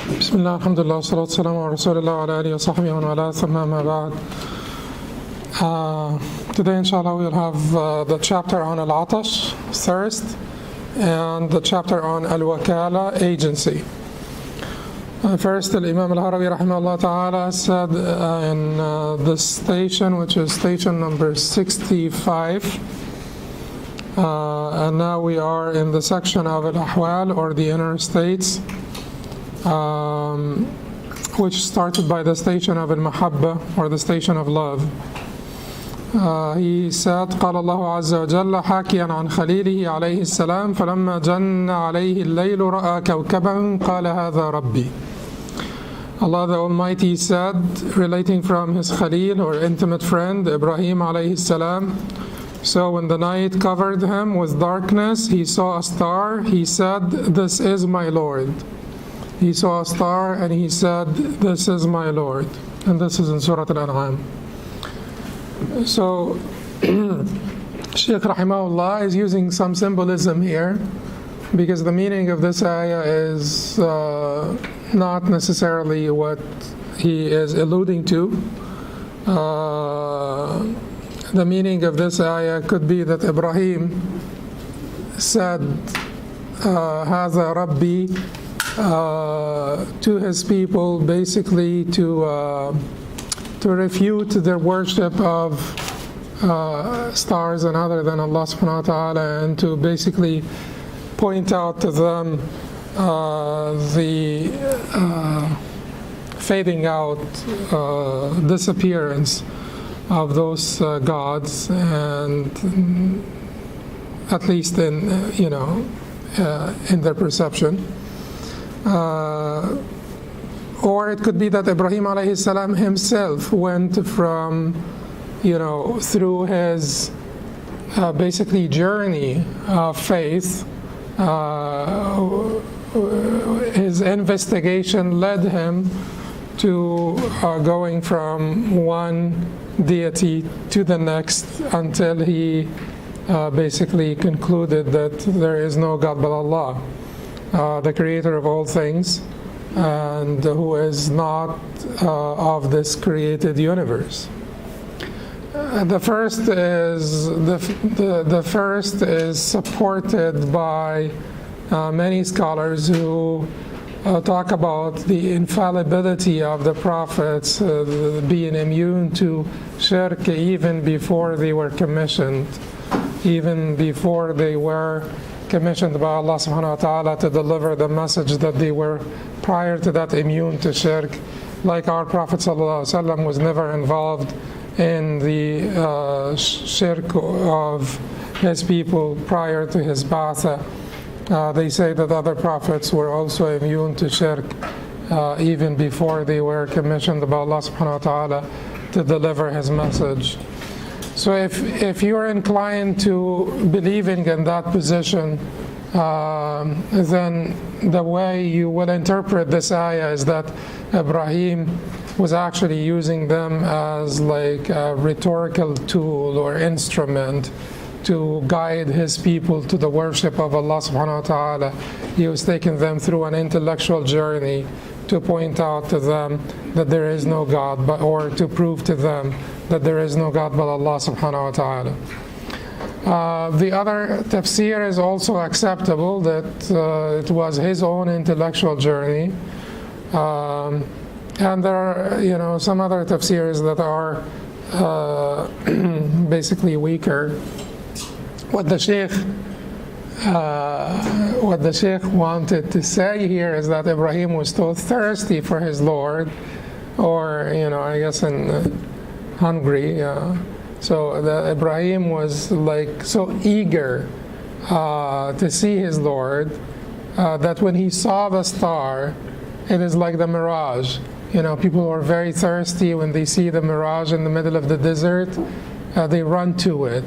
Bismillah, alhamdulillah, salatu salamu ala rasulillah wa ala alihi wa sahbihi wa ala thumma ma ba'd. Today, inshallah, we'll have the chapter on al-Atash, thirst, and the chapter on al-Wakala, agency. First, Imam al-Harawi rahimahullah ta'ala said in this station, which is station number 65, and now we are in the section of al-Ahwal, or the inner states, which started by the station of al-Mahabba, or the station of love. He said, قال الله عز وجل حاكيا عن خليله عليه السلام فلما جن عليه الليل رأى كوكبا قال هذا ربي. Allah the Almighty said, relating from his Khalil, or intimate friend, Ibrahim alayhi salam, so when the night covered him with darkness, he saw a star. He said, this is my Lord. He saw a star and he said, this is my Lord. And this is in Surah Al-An'am. So Shaykh rahimahullah is using some symbolism here, because the meaning of this ayah is not necessarily what he is alluding to. The meaning of this ayah could be that Ibrahim said هذا ربي to his people, basically to refute their worship of stars and other than Allah subhanahu wa ta'ala, and to basically point out to them the fading out, disappearance of those gods, and at least in in their perception. Or it could be that Ibrahim alayhi salam himself went from, through his basically journey of faith. His investigation led him to going from one deity to the next, until he basically concluded that there is no God but Allah, the creator of all things, and who is not of this created universe. The first is supported by many scholars who talk about the infallibility of the prophets, being immune to shirk even before they were commissioned, commissioned by Allah subhanahu wa ta'ala to deliver the message, that they were prior to that immune to shirk. Like our Prophet sallallahu alaihi wasallam was never involved in the shirk of his people prior to his ba'atha. They say that other prophets were also immune to shirk even before they were commissioned by Allah subhanahu wa ta'ala to deliver his message. So if you're inclined to believing in that position, then the way you will interpret this ayah is that Ibrahim was actually using them as like a rhetorical tool or instrument to guide his people to the worship of Allah subhanahu wa ta'ala. He was taking them through an intellectual journey to point out to them that there is no God, or to prove to them that there is no God but Allah subhanahu wa ta'ala. The other tafsir is also acceptable, that it was his own intellectual journey. And there are some other tafsirs that are basically weaker. What the Shaykh wanted to say here is that Ibrahim was so thirsty for his Lord, or I guess hungry. So that Ibrahim was like so eager to see his Lord that when he saw the star, it is like the mirage. People are very thirsty when they see the mirage in the middle of the desert. They run to it,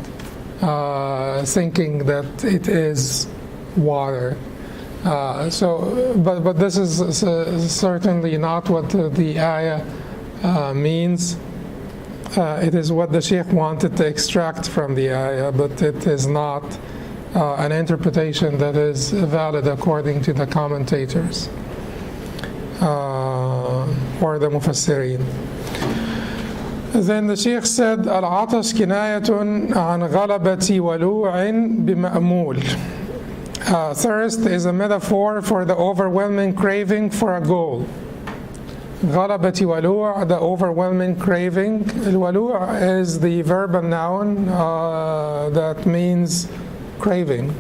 thinking that it is water. But this is certainly not what the ayah means. It is what the Shaykh wanted to extract from the ayah, but it is not an interpretation that is valid according to the commentators. or the Mufassirin. Then the Shaykh said, Al-Atash kinayatun an ghalabati walu'in bima'mul. Thirst is a metaphor for the overwhelming craving for a goal. Ghalabati walu', the overwhelming craving. Al-walu' is the verbal noun that means craving.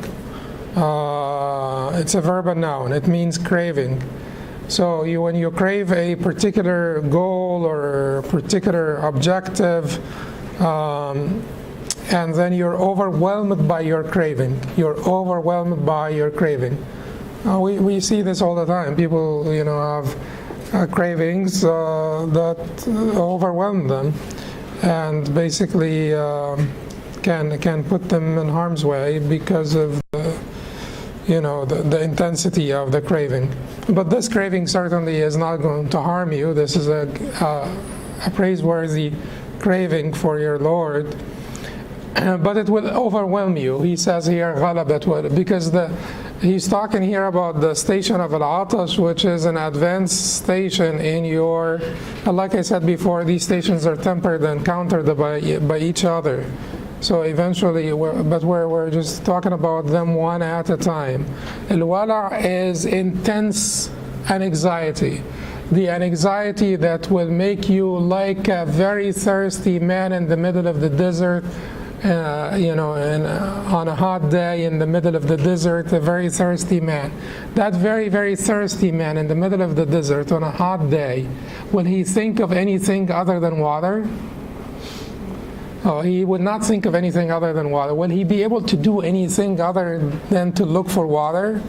It's a verbal noun. It means craving. So when you crave a particular goal or a particular objective, and then you're overwhelmed by your craving. You're overwhelmed by your craving. We see this all the time. People, have cravings that overwhelm them, and basically can put them in harm's way because of the intensity of the craving. But this craving certainly is not going to harm you. This is a praiseworthy craving for your Lord. But it will overwhelm you. He says here, غَلَبَتْ, because he's talking here about the station of al-Atash, which is an advanced station in your, like I said before, these stations are tempered and countered by each other. So eventually, we're just talking about them one at a time. Al-wala' is intense anxiety. The anxiety that will make you like a very thirsty man in the middle of the desert, on a hot day in the middle of the desert, a very thirsty man. That very, very thirsty man in the middle of the desert on a hot day, will he think of anything other than water? Oh, he would not think of anything other than water. Will he be able to do anything other than to look for water?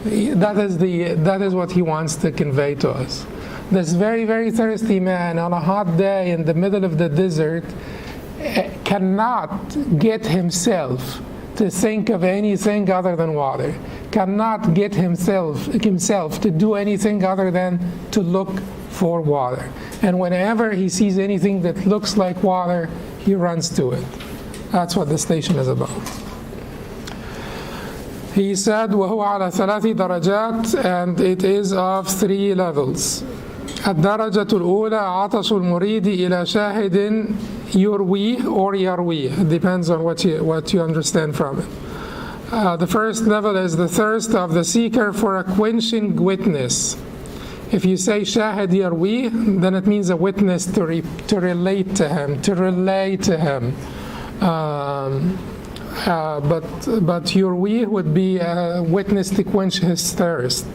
That is what he wants to convey to us. This very, very thirsty man on a hot day in the middle of the desert cannot get himself to think of anything other than water, cannot get himself to do anything other than to look for water. And whenever he sees anything that looks like water, he runs to it. That's what the station is about. He said, وَهُوَ عَلَى ثَلَاثِ دَرَجَاتٍ, and it is of 3 levels. الدرجة الأولى عطش المريد إلى شاهد يرويه or يرويه. It depends on what you understand from it. The first level is the thirst of the seeker for a quenching witness. If you say shahid yarwi, then it means a witness to relate to him, to relay to him. But yurwi would be a witness to quench his thirst,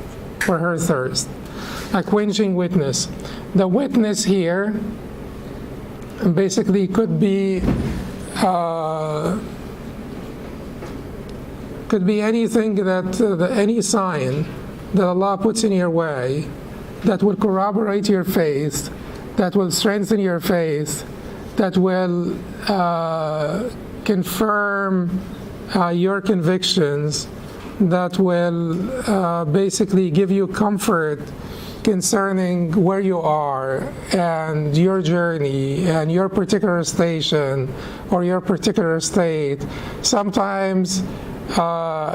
or her thirst. A quenching witness. The witness here basically could be anything any sign that Allah puts in your way that will corroborate your faith, that will strengthen your faith, that will confirm your convictions, that will basically give you comfort concerning where you are and your journey and your particular station or your particular state. Sometimes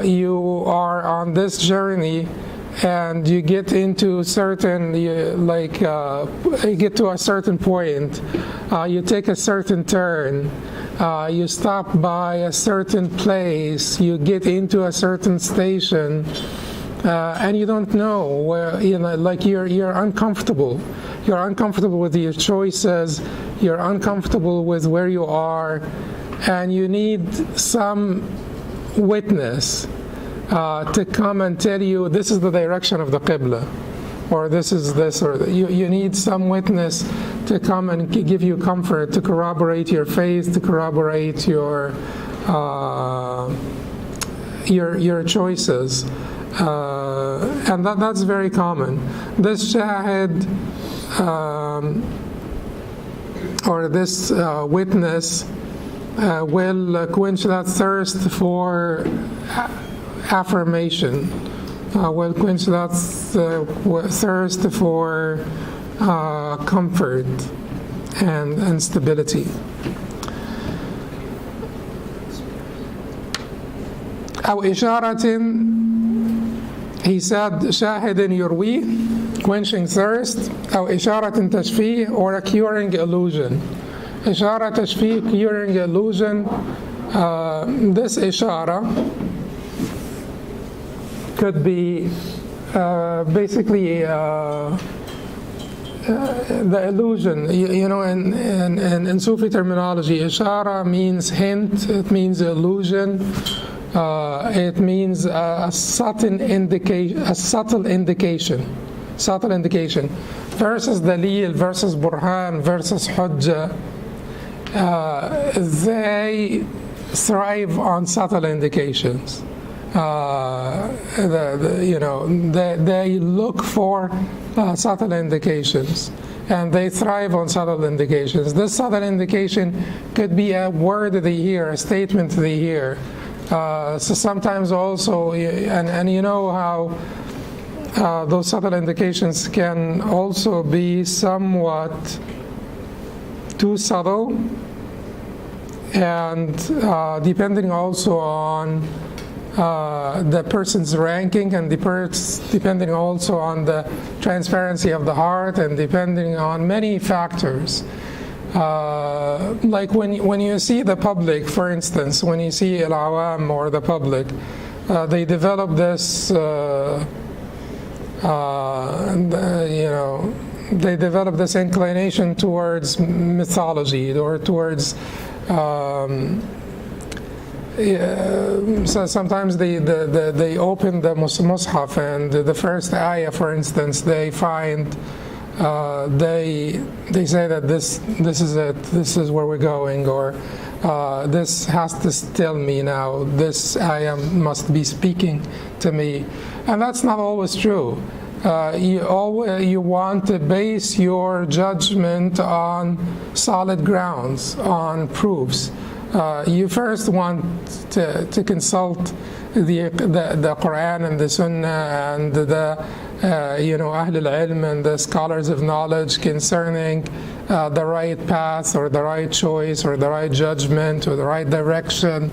you are on this journey and you get into certain, you get to a certain point, you take a certain turn, you stop by a certain place, you get into a certain station, and you don't know where, you're uncomfortable. You're uncomfortable with your choices, you're uncomfortable with where you are, and you need some witness to come and tell you this is the direction of the Qibla, or this is this, or you need some witness to come and give you comfort, to corroborate your faith, to corroborate your choices. And that's very common. This shahid, or this witness, will quench that thirst for affirmation, will quench that thirst for comfort and stability. أو إشارة, he said, شاهد يروي, quenching thirst, أو إشارة تشفيه, or a curing illusion. إشارة تشفيه, curing illusion. This إشارة could be basically the illusion. You know, in Sufi terminology, إشارة means hint, it means illusion, it means a subtle indication. Versus dalil, versus burhan, versus hujjah, they thrive on subtle indications. They look for subtle indications, and they thrive on subtle indications. This subtle indication could be a word they hear, a statement they hear. So sometimes also, and you know how those subtle indications can also be somewhat too subtle, and depending also on the person's ranking, and depending also on the transparency of the heart, and depending on many factors. Like when you see the public, for instance, when you see al-awam or the public, they develop this, they develop this inclination towards mythology, or towards so sometimes they open the Mus'haf, and the first ayah, for instance, they find they say that this is it, this is where we're going, or this has to tell me now, this ayah must be speaking to me, and that's not always true. You want to base your judgment on solid grounds, on proofs. You first want to consult the Quran and the Sunnah and the Ahl al-Ilm and the scholars of knowledge concerning the right path, or the right choice, or the right judgment, or the right direction.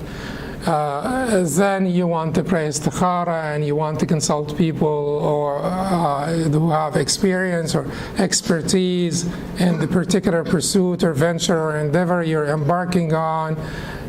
Then you want to pray istikhara, and you want to consult people or who have experience or expertise in the particular pursuit or venture or endeavor you're embarking on,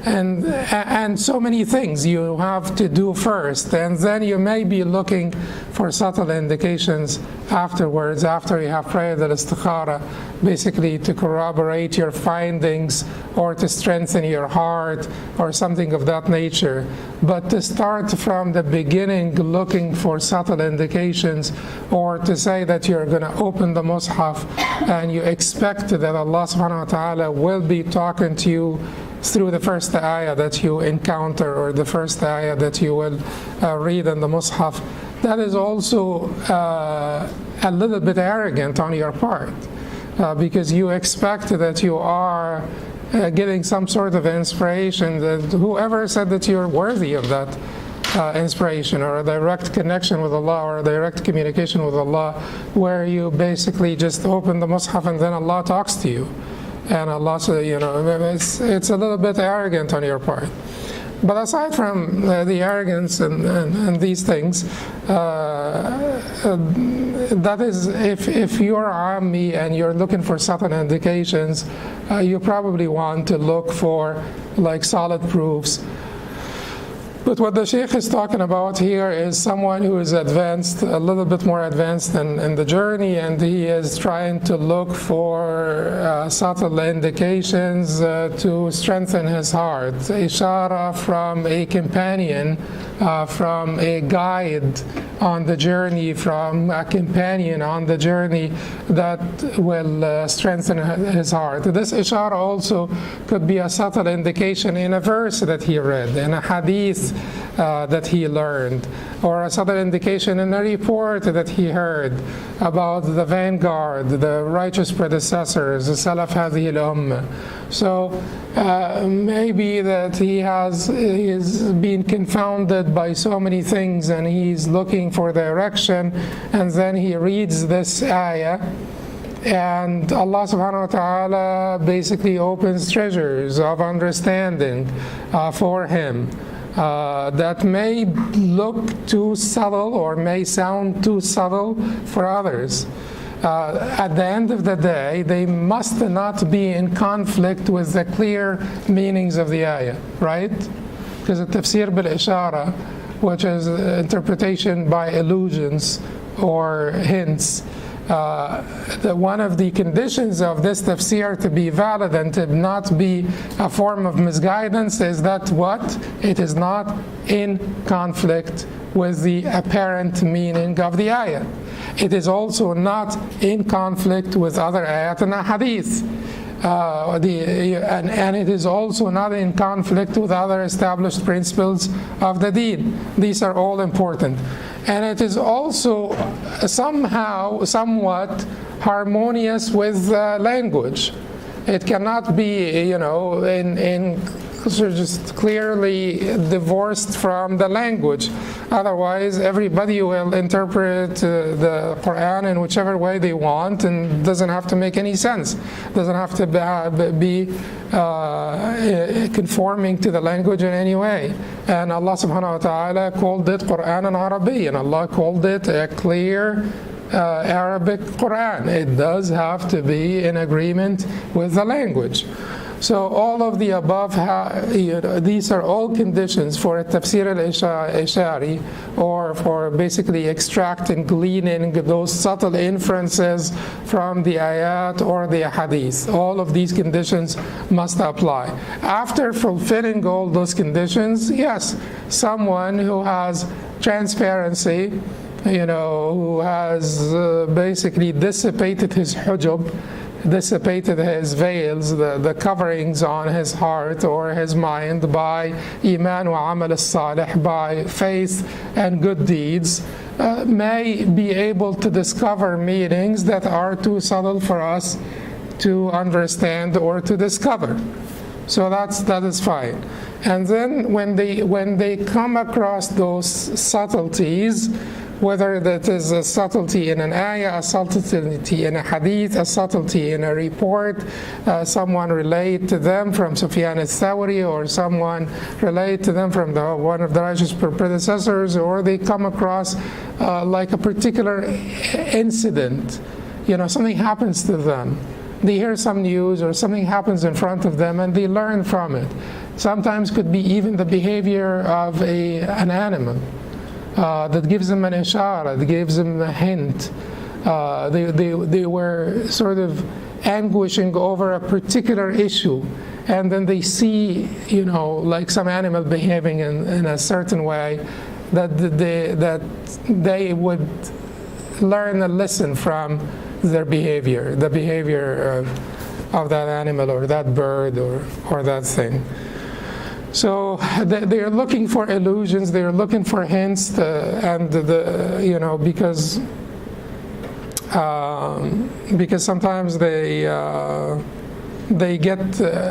and so many things you have to do first, and then you may be looking for subtle indications afterwards, after you have prayed al-istikhara, basically to corroborate your findings or to strengthen your heart or something of that nature. But to start from the beginning looking for subtle indications, or to say that you're going to open the Mus'haf and you expect that Allah subhanahu wa ta'ala will be talking to you through the first ayah that you encounter, or the first ayah that you will read in the Mus'haf, that is also a little bit arrogant on your part, because you expect that you are getting some sort of inspiration, that whoever said that you're worthy of that inspiration, or a direct connection with Allah, or a direct communication with Allah, where you basically just open the Mus'haf and then Allah talks to you. And Allah says, it's a little bit arrogant on your part. But aside from the arrogance and these things, that is, if you're Ammi and you're looking for subtle indications, you probably want to look for like solid proofs. But what the Shaykh is talking about here is someone who is advanced, a little bit more advanced in the journey, and he is trying to look for subtle indications to strengthen his heart. Ishara from a companion, from a guide on the journey, from a companion on the journey that will strengthen his heart. This ishara also could be a subtle indication in a verse that he read, in a hadith that he learned, or a subtle indication in a report that he heard about the vanguard, the righteous predecessors, the Salaf Hadhihi al-Ummah. So maybe that he is being confounded by so many things, and he's looking for direction, and then he reads this ayah, and Allah subhanahu wa ta'ala basically opens treasures of understanding for him. that may look too subtle or may sound too subtle for others. At the end of the day, they must not be in conflict with the clear meanings of the ayah, right? Because the tafsir bil-ishara, which is interpretation by allusions or hints, one of the conditions of this tafsir to be valid and to not be a form of misguidance is that what? It is not in conflict with the apparent meaning of the ayah. It is also not in conflict with other ayat and hadith. And it is also not in conflict with other established principles of the deen. These are all important. And it is also somewhat harmonious with language. It cannot be, just clearly divorced from the language. Otherwise, everybody will interpret the Quran in whichever way they want, and doesn't have to make any sense. Doesn't have to be conforming to the language in any way. And Allah subhanahu wa ta'ala called it Quran and Arabic, and Allah called it a clear Arabic Quran. It does have to be in agreement with the language. So all of the above, these are all conditions for a tafsir al-ishari, or for basically extracting, gleaning those subtle inferences from the ayat or the hadith. All of these conditions must apply. After fulfilling all those conditions, yes, someone who has transparency, who has basically dissipated his hujub, dissipated his veils, the coverings on his heart or his mind by iman wa amal as-salih, by faith and good deeds, may be able to discover meanings that are too subtle for us to understand or to discover. So that is fine. And then when they come across those subtleties, whether that is a subtlety in an ayah, a subtlety in a hadith, a subtlety in a report, someone relate to them from Sufyan al-Thawri, or someone relate to them from one of the righteous predecessors, or they come across like a particular incident, something happens to them. They hear some news or something happens in front of them and they learn from it. Sometimes could be even the behavior of an animal. That gives them an ishara, that gives them a hint. They were sort of anguishing over a particular issue, and then they see, like some animal behaving in a certain way, that they would learn a lesson from their behavior, the behavior of that animal or that bird or that thing. So they are looking for illusions, they are looking for hints, because sometimes they get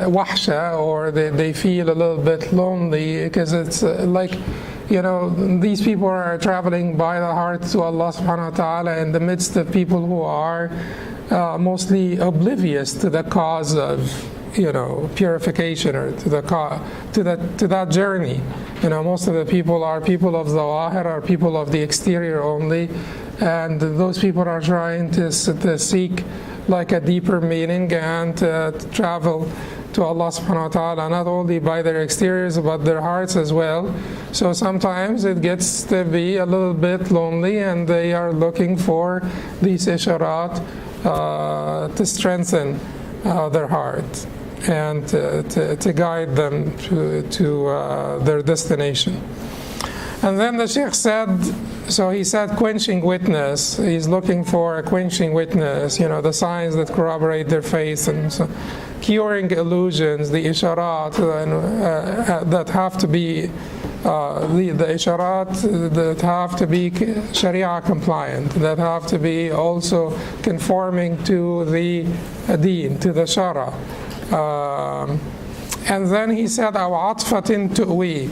wahsha, or they feel a little bit lonely, because it's these people are traveling by the heart to Allah subhanahu wa ta'ala in the midst of people who are mostly oblivious to the cause of purification, or to that journey. Most of the people are people of zawahir, are people of the exterior only, and those people are trying to seek like a deeper meaning and to travel to Allah subhanahu wa ta'ala, not only by their exteriors but their hearts as well. So sometimes it gets to be a little bit lonely, and they are looking for these isharat to strengthen their heart and to guide them to their destination. And then the Shaykh said, he said quenching witness. He's looking for a quenching witness, the signs that corroborate their faith, and so, curing illusions, the isharat that have to be the isharat that have to be sharia compliant, that have to be also conforming to the deen, to the shara. And then he said, أَوْ عَطْفَةٍ تُؤْوِي,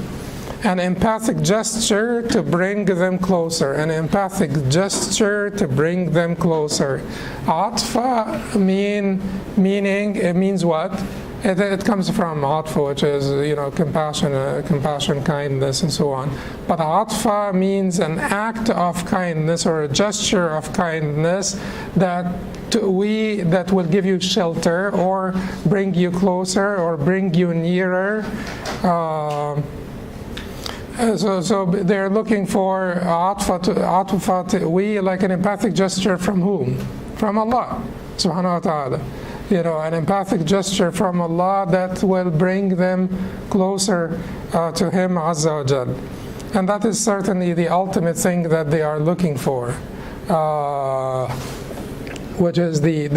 an empathic gesture to bring them closer, an empathic gesture to bring them closer. Atfa meaning, it means what? It comes from atfa, which is compassion, kindness, and so on. But atfa means an act of kindness or a gesture of kindness that will give you shelter or bring you closer or bring you nearer. So they're looking for atfa, we like an empathic gesture from whom? From Allah subhanahu wa ta'ala. An empathic gesture from Allah that will bring them closer to Him Azza wa Jal. And that is certainly the ultimate thing that they are looking for, which is the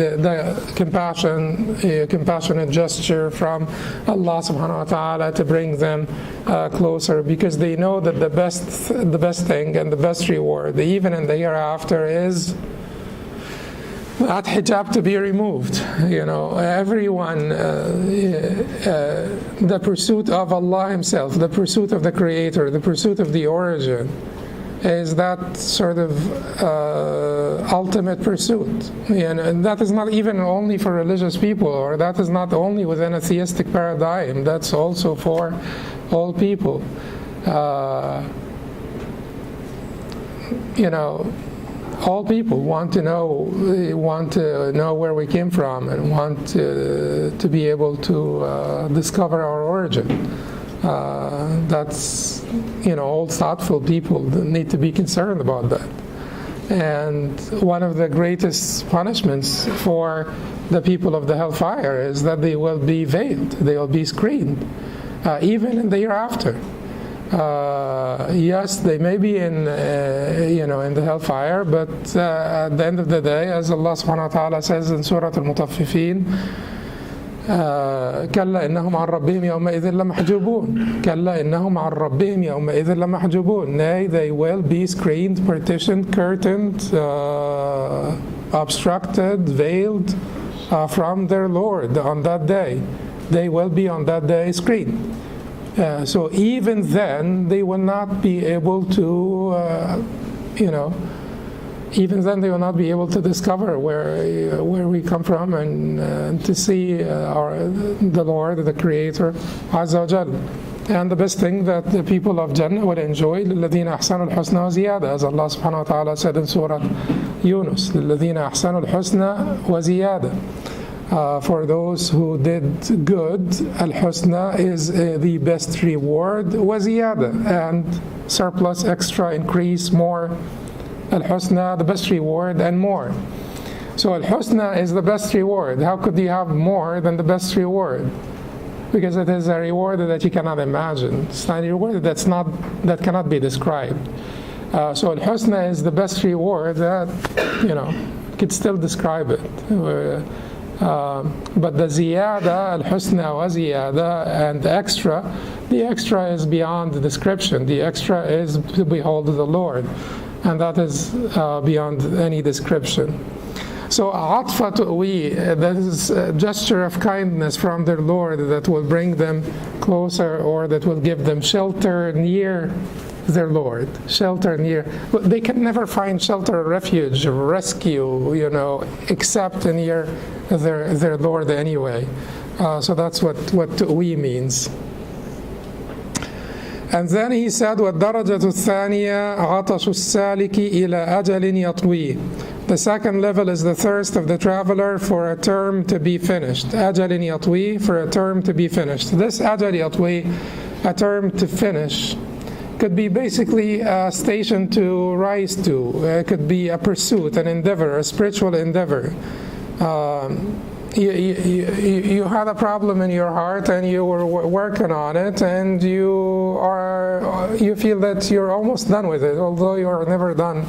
compassionate gesture from Allah subhanahu wa ta'ala to bring them closer, because they know that the best thing and the best reward, even in the hereafter, is that hijab to be removed. Everyone, the pursuit of Allah Himself, the pursuit of the Creator, the pursuit of the origin, is that sort of ultimate pursuit. And that is not even only for religious people, or that is not only within a theistic paradigm, that's also for all people. All people want to know where we came from and want to be able to discover our origin. That's all thoughtful people need to be concerned about that. And one of the greatest punishments for the people of the hellfire is that they will be veiled, they will be screened, even in the hereafter. Yes, they may be in the hellfire, but at the end of the day, as Allah subhanahu wa ta'ala says in Surah al-Mutaffifin, كلا إنهم عن ربهم يومئذ لمحجوبون كلا إنهم عن ربهم يومئذ لمحجوبون. Nay, they will be screened, partitioned, curtained, obstructed, veiled from their Lord on that day. They will be on that day screened. So even then, they will not be able to, even then they will not be able to discover where we come from and to see the Lord, the Creator, Azza wa Jal. And the best thing that the people of Jannah will enjoy, لِلَّذِينَ أَحْسَنُوا الْحُسْنَى وَزِيَادَةً, as Allah subhanahu wa ta'ala said in Surah Yunus, لِلَّذِينَ أَحْسَنُوا الْحُسْنَى وَزِيَادَةً. For those who did good, al-husna is the best reward, waziyada, and surplus, extra, increase, more. Al-husna, the best reward, and more. So al-husna is the best reward. How could you have more than the best reward? Because it is a reward that you cannot imagine. It's not a reward that cannot be described. So al-husna is the best reward that could still describe it. But the ziyada, al-husna wa ziyada, and the extra is beyond the description. The extra is to behold the Lord, and that is beyond any description. So atfa tu'wi, that is a gesture of kindness from their Lord that will bring them closer, or that will give them shelter near their Lord. Shelter near. They can never find shelter, refuge, rescue, except near their Lord anyway. So that's what tu'wi means. And then he said, وَالدَّرَجَةُ الثَّانِيَةُ عَطَشُ السَّالِكِ إِلَى أَجَلٍ يَطْوِي. The second level is the thirst of the traveler for a term to be finished. أَجَلٍ يَطْوِي, for a term to be finished. This أَجَلٍ يَطْوِي, a term to finish, could be basically a station to rise to. It could be a pursuit, an endeavor, a spiritual endeavor. You had a problem in your heart and you were working on it, and you feel that you're almost done with it, although you are never done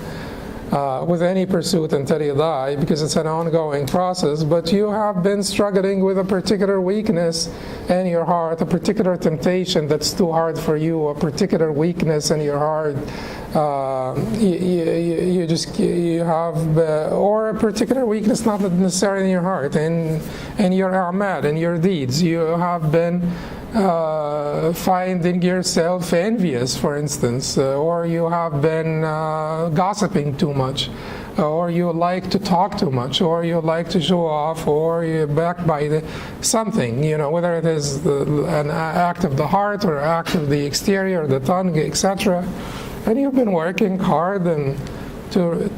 with any pursuit until you die, because it's an ongoing process. But you have been struggling with a particular weakness in your heart, a particular temptation that's too hard for you, a particular weakness in your heart. You have, or a particular weakness, not necessarily in your heart, in your a'mal, in your deeds. You have been finding yourself envious, for instance, or you have been gossiping too much, or you like to talk too much, or you like to show off, or you're backed by something, whether it is an act of the heart or act of the exterior, the tongue, etc. And you've been working hard and to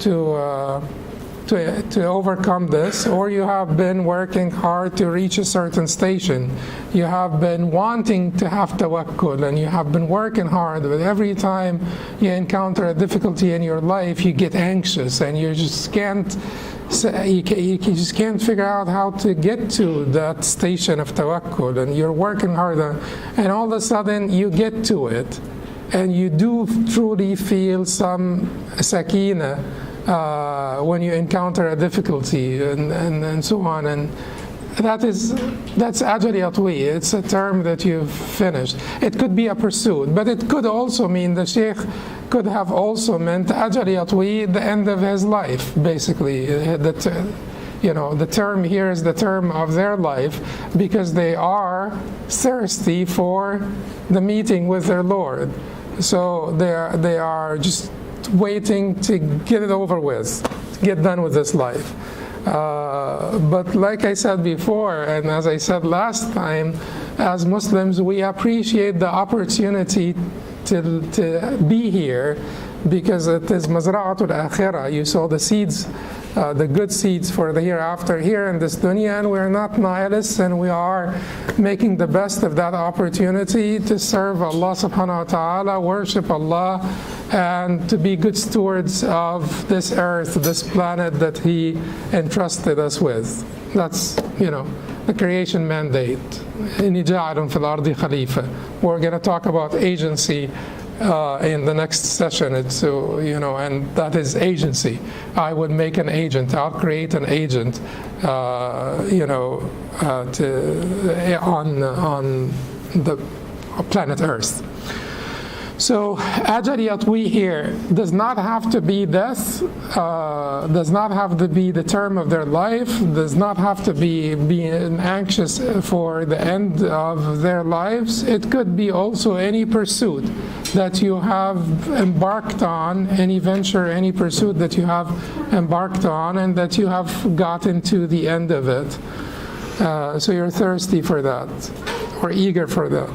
overcome this, or you have been working hard to reach a certain station. You have been wanting to have tawakkul, and you have been working hard, but every time you encounter a difficulty in your life, you get anxious, and you just can't figure out how to get to that station of tawakkul, and you're working harder, and all of a sudden you get to it, and you do truly feel some sakina when you encounter a difficulty and so on, and that's ajali atwi. It's a term that you've finished. It could be a pursuit, but it could also mean the Shaykh could have also meant ajali atwi, the end of his life, basically. The term here is the term of their life, because they are thirsty for the meeting with their Lord. So they are just waiting to get it over with, get done with this life. But like I said before, and as I said last time, as Muslims, we appreciate the opportunity to be here, because it is mazra'atul akhirah. You sow the seeds, the good seeds for the hereafter here in this dunya, and we're not nihilists, and we are making the best of that opportunity to serve Allah subhanahu wa ta'ala, worship Allah, and to be good stewards of this earth, this planet that He entrusted us with. That's, the creation mandate. إِنِّي جَاعِلٌ فِي الْأَرْضِ خَلِيفَةً. We're going to talk about agency in the next session. It's, and that is agency. I would make an agent. I'll create an agent, on the planet Earth. So ajali atwi here does not have to be death, does not have to be the term of their life, does not have to be being anxious for the end of their lives. It could be also any pursuit that you have embarked on, any venture, any pursuit that you have embarked on, and that you have gotten to the end of it. So you're thirsty for that, or eager for that.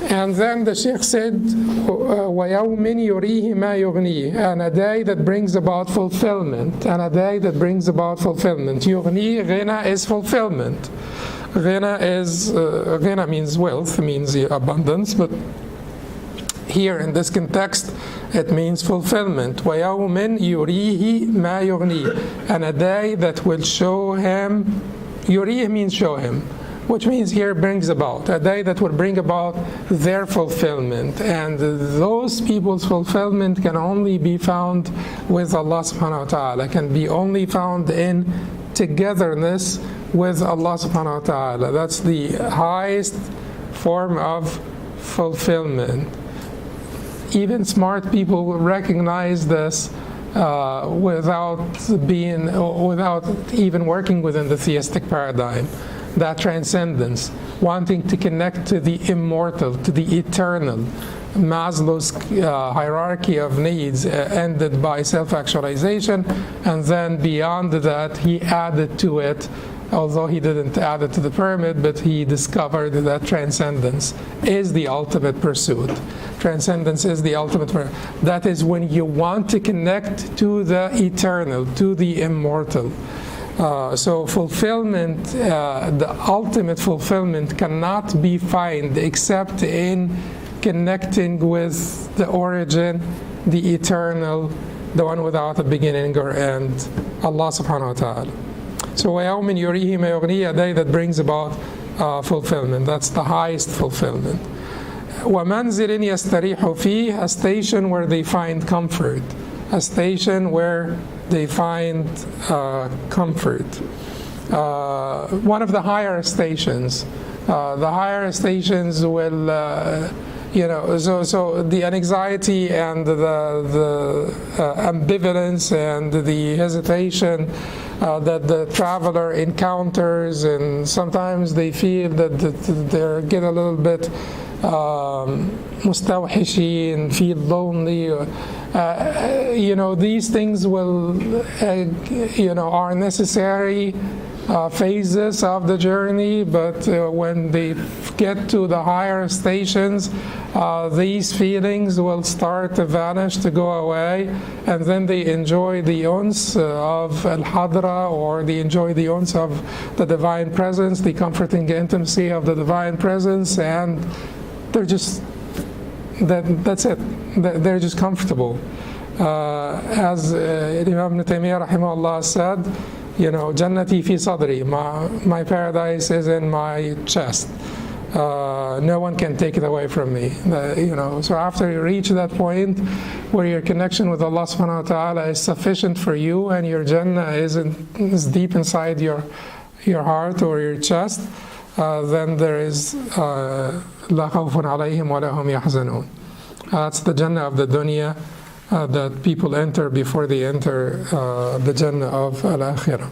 And then the Shaykh said, وَيَوْمٍ يُرِيهِ مَا يُغْنِيهِ, and a day that brings about fulfillment, and a day that brings about fulfillment. يُغْنِي, ghina is fulfillment. Ghina means wealth, means abundance, but here in this context, it means fulfillment. وَيَوْمٍ يُرِيهِ مَا يُغْنِيهِ, and a day that will show him, يُرِيهِ means show him, which means here brings about, a day that will bring about their fulfillment. And those people's fulfillment can only be found with Allah subhanahu wa ta'ala, can be only found in togetherness with Allah subhanahu wa ta'ala. That's the highest form of fulfillment. Even smart people recognize this without even working within the theistic paradigm. That transcendence, wanting to connect to the immortal, to the eternal. Maslow's hierarchy of needs ended by self-actualization, and then beyond that he added to it, although he didn't add it to the pyramid, but he discovered that transcendence is the ultimate pursuit. Transcendence is the ultimate pursuit. That is when you want to connect to the eternal, to the immortal. So fulfillment, the ultimate fulfillment cannot be found except in connecting with the origin, the eternal, the one without a beginning or end, Allah subhanahu wa ta'ala. So وَيَوْمٍ يُرِيهِ مَا يُغْنِيهِ, a day that brings about fulfillment. That's the highest fulfillment. وَمَنْزِلٍ يَسْتَرِيحُ فِيهِ, a station where they find comfort, a station where they find comfort. One of the higher stations. The higher stations will, so the anxiety and the ambivalence and the hesitation that the traveler encounters, and sometimes they feel that they get a little bit mustawhishin, feel lonely. these things will, are necessary phases of the journey, but when they get to the higher stations, these feelings will start to vanish, to go away, and then they enjoy the uns of al-Hadra, or they enjoy the uns of the Divine Presence, the comforting intimacy of the Divine Presence, and they're just, that's it. They're just comfortable. As Imam Ibn Taymiyyah rahimahullah said, Jannati fi sadri, my paradise is in my chest. No one can take it away from me. So after you reach that point where your connection with Allah subhanahu wa ta'ala is sufficient for you, and your Jannah is deep inside your heart or your chest, then there is la khawfun alayhim wa lahum yahzanun. That's the Jannah of the dunya that people enter before they enter the Jannah of al-Akhirah.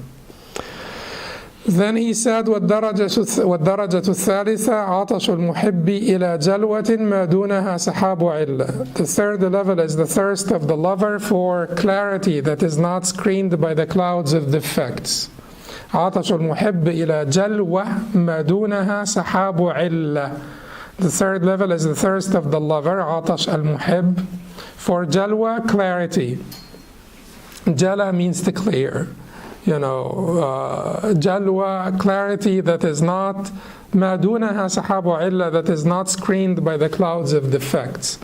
Then he said, وَالدَّرَجَةُ الثَّالِثَةُ عَطَشُ الْمُحِبِّ إِلَى جَلْوَةٍ مَا دُونَهَا سَحَابُ عِلَّةٍ. The third level is the thirst of the lover for clarity that is not screened by the clouds of defects. عَطَشُ الْمُحِبِّ إِلَى جَلْوَةٍ مَا دُونَهَا سَحَابُ عِلَّةٍ. The third level is the thirst of the lover, عَطَشْ الْمُحِبِّ, for jalwa, clarity. Jala means to clear. Jalwa, clarity that is not ما دونها سحاب عِلَّة, that is not screened by the clouds of defects.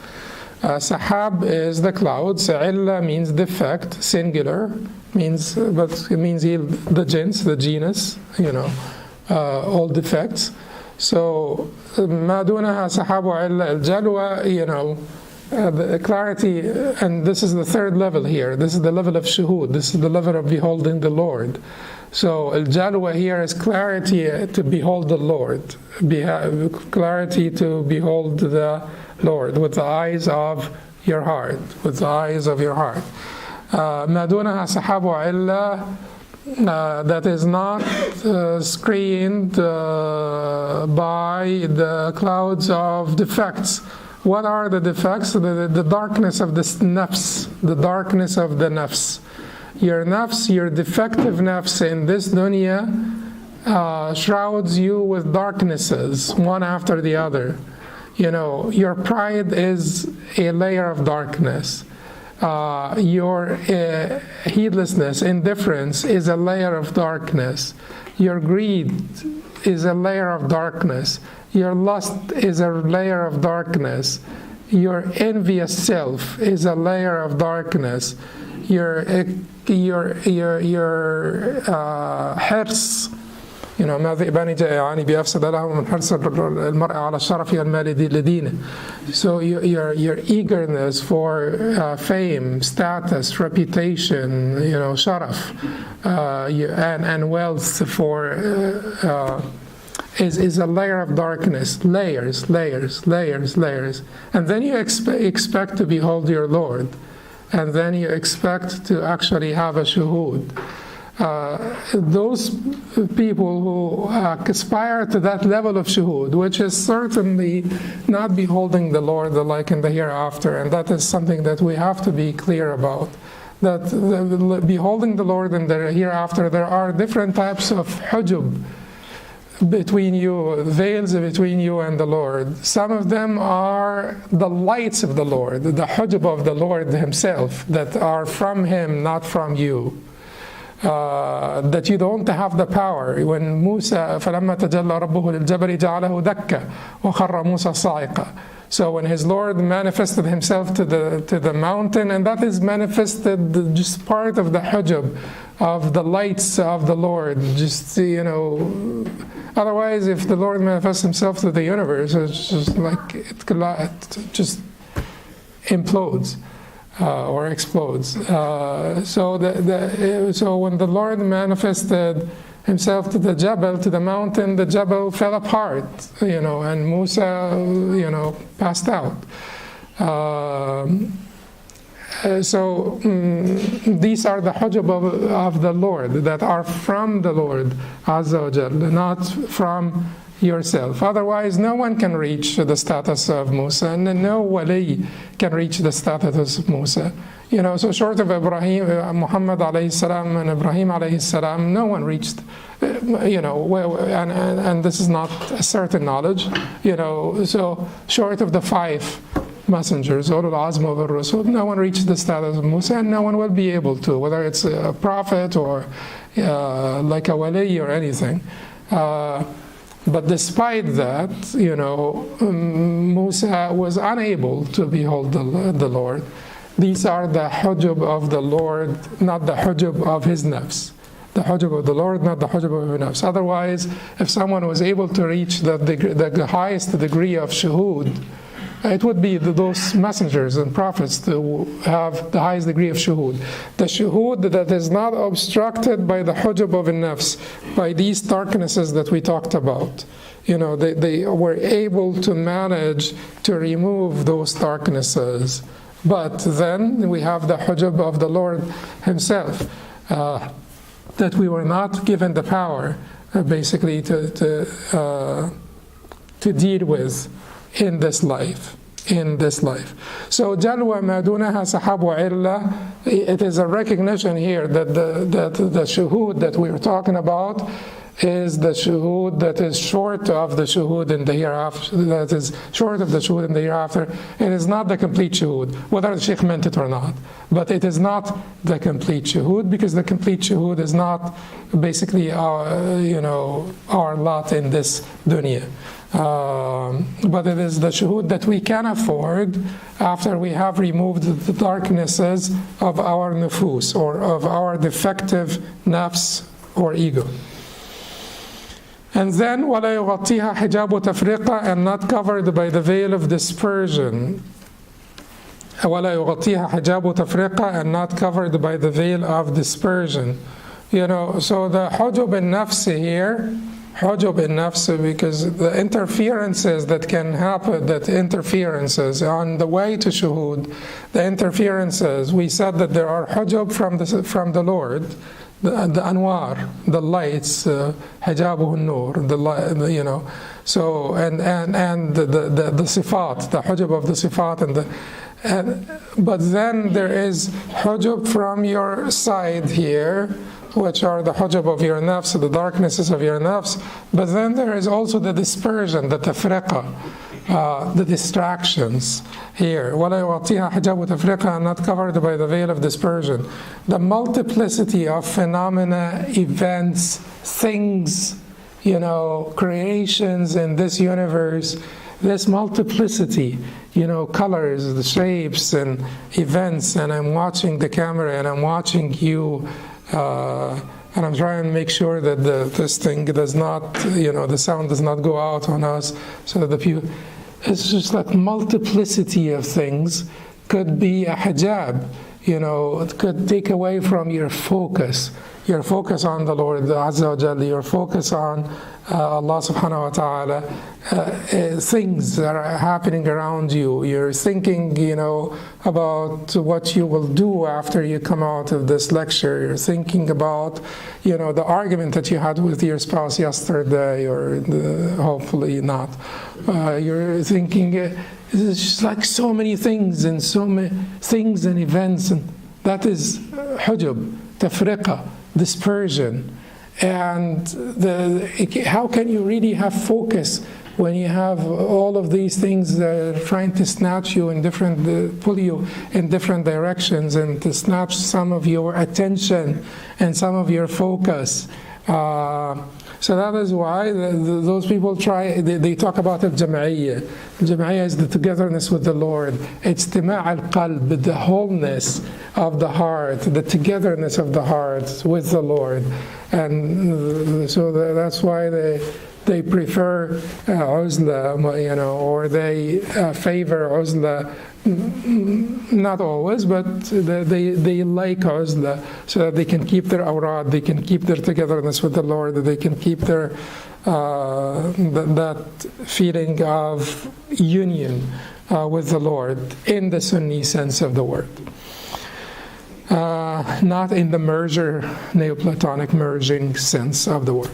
Sahab is the clouds. Illa means defect, singular, but it means the jins, the genus, all defects. So ما دونها سحاب عِلَّة, الجلوة, the clarity, and this is the third level here. This is the level of shuhud. This is the level of beholding the Lord. So al-jalwa here is clarity to behold the Lord, clarity to behold the Lord with the eyes of your heart, with the eyes of your heart. ما دونها سحاب عِلَّة, that is not screened by the clouds of defects. What are the defects? The darkness of the nafs, the darkness of the nafs. Your nafs, your defective nafs in this dunya shrouds you with darknesses, one after the other. Your pride is a layer of darkness. Your heedlessness, indifference is a layer of darkness. Your greed is a layer of darkness. Your lust is a layer of darkness. Your envious self is a layer of darkness. Your حرص, ما ذئبان جائعان بأفسد لهم من حرص المرء على الشرف والمال لدينه. So your eagerness for fame, status, reputation, sharaf, and wealth for is a layer of darkness, layers. And then you expect to behold your Lord. And then you expect to actually have a shuhud. Those people who aspire to that level of shuhud, which is certainly not beholding the Lord like in the hereafter, and that is something that we have to be clear about. That beholding the Lord in the hereafter, there are different types of hujub between you, veils between you and the Lord. Some of them are the lights of the Lord, the hujub of the Lord himself, that are from him, not from you. That you don't have the power. When Musa, فَلَمَّا تَجَلَّى رَبُّهُ لِلْجَبَلِ جَعَلَهُ دَكَّ وَخَرَّ مُوسَى صَاعِقًا. So when his Lord manifested himself to the mountain, and that is manifested just part of the hujub of the lights of the Lord. Just otherwise, if the Lord manifests himself to the universe, it's just like it just implodes. Or explodes. So when the Lord manifested himself to the Jabal, to the mountain, the Jabal fell apart, and Musa, passed out. So these are the hujab of the Lord that are from the Lord Azza wa Jal, not from yourself. Otherwise, no one can reach the status of Musa, and no wali can reach the status of Musa. So short of Ibrahim, Muhammad alayhi salam and Ibrahim alayhi salam, no one reached, and this is not a certain knowledge, so short of the 5 messengers, ulul azm of ar-rusul, no one reached the status of Musa, and no one will be able to, whether it's a prophet or like a wali or anything. But despite that, Musa was unable to behold the Lord. These are the hujub of the Lord, not the hujub of his nafs. The hujub of the Lord, not the hujub of his nafs. Otherwise, if someone was able to reach the highest degree of shuhud, it would be those messengers and prophets to have the highest degree of shuhud. The shuhud that is not obstructed by the hujub of nafs, by these darknesses that we talked about. They were able to manage to remove those darknesses. But then we have the hujub of the Lord himself, that we were not given the power, basically, to deal with in this life. So jalwa ma dunaha sahab wa illa, it is a recognition here that the shuhud that we are talking about is the shuhud that is short of the shuhud in the hereafter, that is short of the shuhud in the hereafter. It is not the complete shuhud, whether the Shaykh meant it or not. But it is not the complete shuhud, because the complete shuhud is not basically our lot in this dunya. But it is the shuhud that we can afford after we have removed the darknesses of our nufus, or of our defective nafs or ego. And then وَلَا يُغَطِّيهَا حِجَابُ تَفْرِقَةٍ, and not covered by the veil of dispersion. وَلَا يُغَطِّيهَا حِجَابُ تَفْرِقَةٍ, and not covered by the veil of dispersion. So the hujub al-nafs here, hujub al-nafs, because the interferences that can happen, that interferences on the way to shuhud, the interferences, we said that there are hujub from the Lord, the anwar, the lights, hijabuhu nur, so and the sifat, the hujub of the sifat, but then there is hujub from your side here, which are the hujub of your nafs, the darknesses of your nafs. But then there is also the dispersion, the tafriqa, the distractions here. وَلَا يُغَطِّيهَا حِجَابُ تَفْرِقَةٍ, not covered by the veil of dispersion. The multiplicity of phenomena, events, things, creations in this universe, this multiplicity, colors, the shapes and events, and I'm watching the camera and I'm watching you, and I'm trying to make sure that this thing does not, the sound does not go out on us, so that the people, it's just like multiplicity of things could be a hijab, it could take away from your focus on the Lord Azza wa Jalla, your focus on Allah subhanahu wa ta'ala, things that are happening around you. You're thinking, about what you will do after you come out of this lecture. You're thinking about, the argument that you had with your spouse yesterday, or hopefully not. You're thinking, it's just like so many things and so many things and events, and that is hujub, tafriqa, dispersion. And how can you really have focus when you have all of these things that are trying to snatch you in pull you in different directions, and to snatch some of your attention and some of your focus? So that is why those people they talk about al-jam'iyya. Al-jam'iyya is the togetherness with the Lord. It's ijtima' al-qalb, the wholeness of the heart, the togetherness of the heart with the Lord. And so that's why they prefer uzla, or they favor uzla. Not always, but they like uzla, so that they can keep their awrad, they can keep their togetherness with the Lord, they can keep their that feeling of union with the Lord in the Sunni sense of the word. Not in the Neoplatonic merging sense of the word.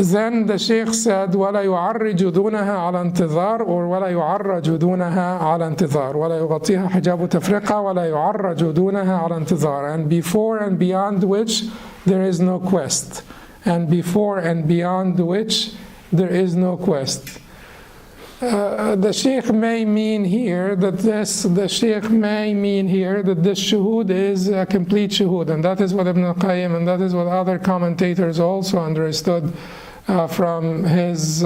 Then the Shaykh said, وَلَا يُعَرِّجُ دُونَهَا عَلَى انتظار, or وَلَا يُعَرَّجُ دُونَهَا عَلى انتظار, وَلَا يُغطيها حجاب تفرقة, وَلَا يُعَرَّجُ دُونَها عَلى انتظار, and before and beyond which there is no quest, and before and beyond which there is no quest. The Shaykh may mean here that this shuhud is a complete shuhud, and that is what Ibn al-Qayyim and that is what other commentators also understood from his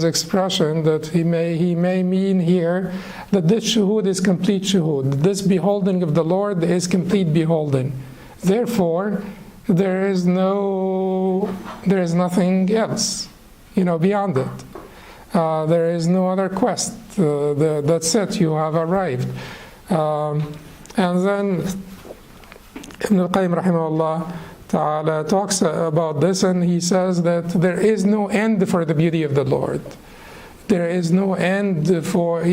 expression, that he may mean here that this shuhud is complete shuhud. This beholding of the Lord is complete beholding. Therefore, there is nothing else, beyond it. There is no other quest. That's it. You have arrived. And then Ibn al-Qayyim rahimahullah ta'ala talks about this, and he says that there is no end for the beauty of the Lord. There is no end for,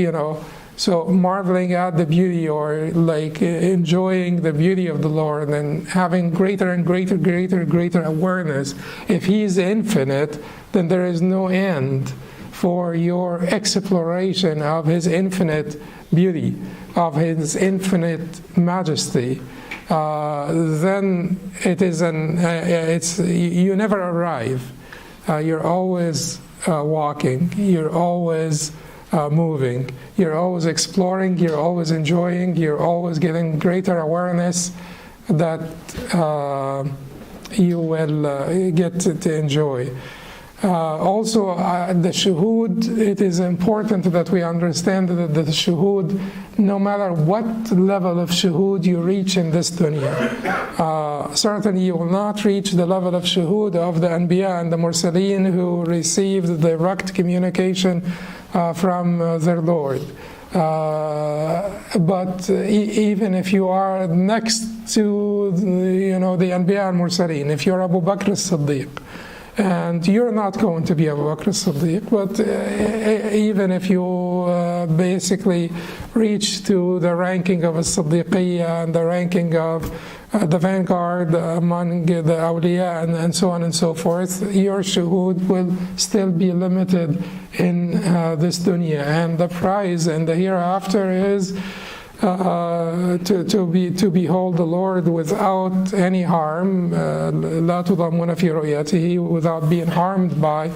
so marveling at the beauty, or like enjoying the beauty of the Lord and having greater and greater awareness. If He is infinite, then there is no end for your exploration of His infinite beauty, of His infinite majesty. Then it is you never arrive. You're always walking. You're always moving. You're always exploring. You're always enjoying. You're always getting greater awareness that you will get to enjoy. Also, the shuhud, it is important that we understand that the shuhud, no matter what level of shuhud you reach in this dunya, certainly you will not reach the level of shuhud of the Anbiya and the Mursaleen who received direct communication from their Lord. But even if you are next to the Anbiya and Mursaleen, if you're Abu Bakr as-Siddiq, and you're not going to be Abu Bakr as-Siddiq, but even if you basically reach to the ranking of as-Siddiqiyya and the ranking of the vanguard among the awliya and so on and so forth, your shuhud will still be limited in this dunya. And the prize in the hereafter is to behold the Lord without any harm, لا تضامون في رؤيته, without being harmed by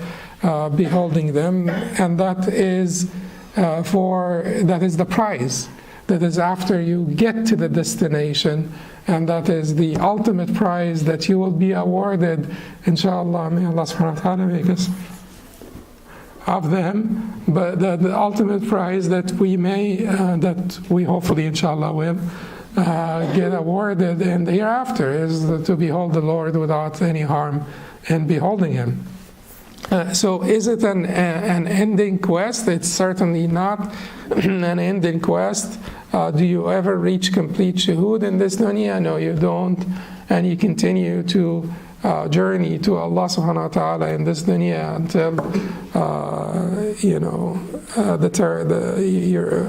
beholding them, and that is the prize. That is after you get to the destination, and that is the ultimate prize that you will be awarded, inshallah. May Allah subhanahu wa ta'ala make us of them, but the ultimate prize that we hopefully inshallah will get awarded in the hereafter is to behold the Lord without any harm in beholding Him. So is it an ending quest? It's certainly not an ending quest. Do you ever reach complete shuhud in this dunya? No, you don't. And you continue to journey to Allah subhanahu wa ta'ala in this dunya until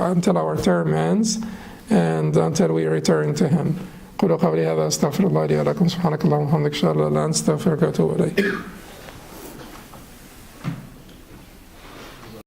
until our term ends and until we return to Him. قولوا قولي هذا استغفر الله لي ولكم سبحانك اللهم وبحمدك اشهد ان لا اله الا انت استغفرك واتوب اليك.